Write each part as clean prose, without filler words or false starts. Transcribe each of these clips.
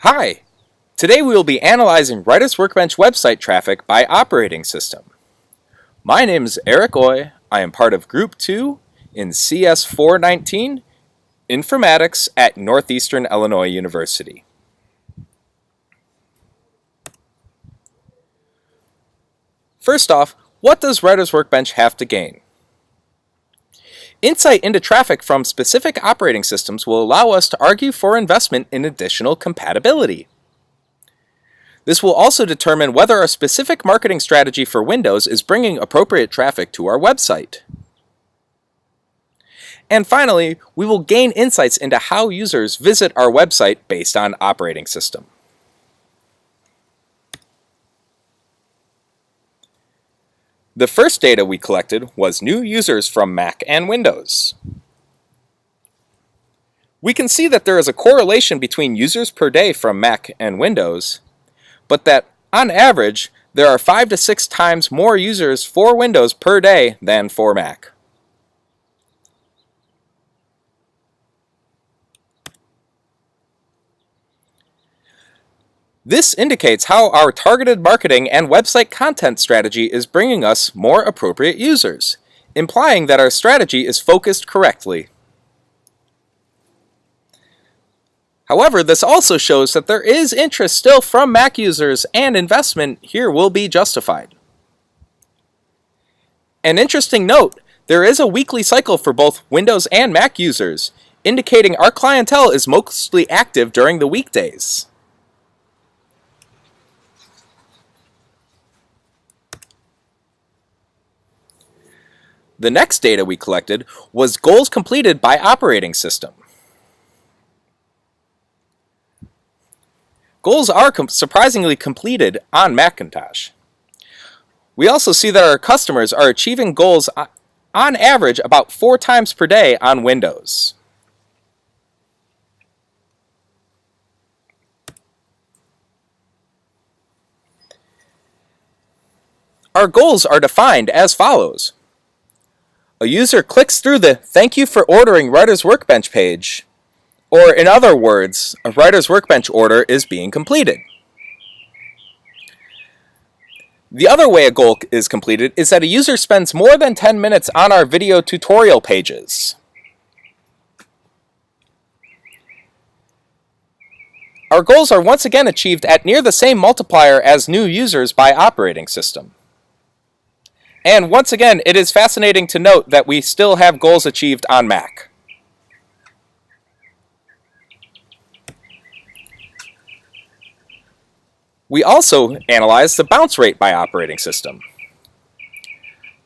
Hi! Today we will be analyzing Writers Workbench website traffic by operating system. My name is Eric Oy. I am part of Group 2 in CS 419 Informatics at Northeastern Illinois University. First off, what does Writers Workbench have to gain? Insight into traffic from specific operating systems will allow us to argue for investment in additional compatibility. This will also determine whether a specific marketing strategy for Windows is bringing appropriate traffic to our website. And finally, we will gain insights into how users visit our website based on operating system. The first data we collected was new users from Mac and Windows. We can see that there is a correlation between users per day from Mac and Windows, but that on average, there are 5 to 6 times more users for Windows per day than for Mac. This indicates how our targeted marketing and website content strategy is bringing us more appropriate users, implying that our strategy is focused correctly. However, this also shows that there is interest still from Mac users and investment here will be justified. An interesting note, there is a weekly cycle for both Windows and Mac users, indicating our clientele is mostly active during the weekdays. The next data we collected was goals completed by operating system. Goals are surprisingly completed on Macintosh. We also see that our customers are achieving goals on average about 4 times per day on Windows. Our goals are defined as follows. A user clicks through the "Thank you for ordering Writers Workbench" page, or in other words, a Writers Workbench order is being completed. The other way a goal is completed is that a user spends more than 10 minutes on our video tutorial pages. Our goals are once again achieved at near the same multiplier as new users by operating system. And once again, it is fascinating to note that we still have goals achieved on Mac. We also analyzed the bounce rate by operating system.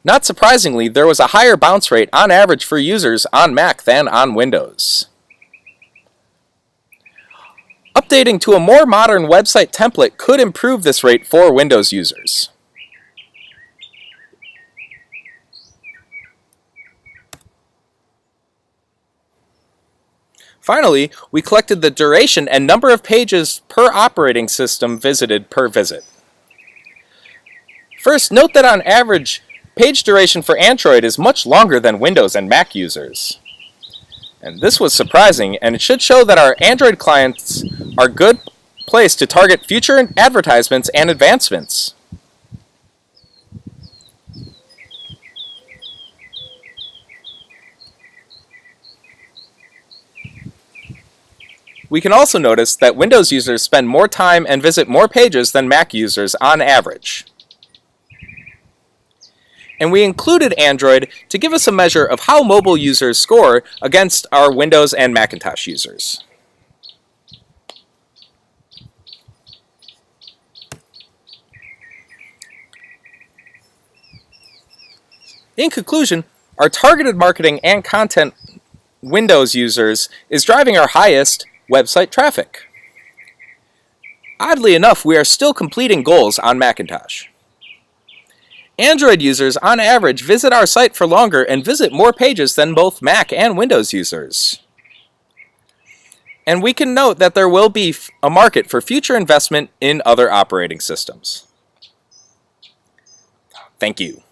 Not surprisingly, there was a higher bounce rate on average for users on Mac than on Windows. Updating to a more modern website template could improve this rate for Windows users. Finally, we collected the duration and number of pages per operating system visited per visit. First, note that on average, page duration for Android is much longer than Windows and Mac users. And this was surprising, and it should show that our Android clients are a good place to target future advertisements and advancements. We can also notice that Windows users spend more time and visit more pages than Mac users on average. And we included Android to give us a measure of how mobile users score against our Windows and Macintosh users. In conclusion, our targeted marketing and content Windows users is driving our highest website traffic. Oddly enough, we are still completing goals on Macintosh. Android users, on average, visit our site for longer and visit more pages than both Mac and Windows users. And we can note that there will be a market for future investment in other operating systems. Thank you.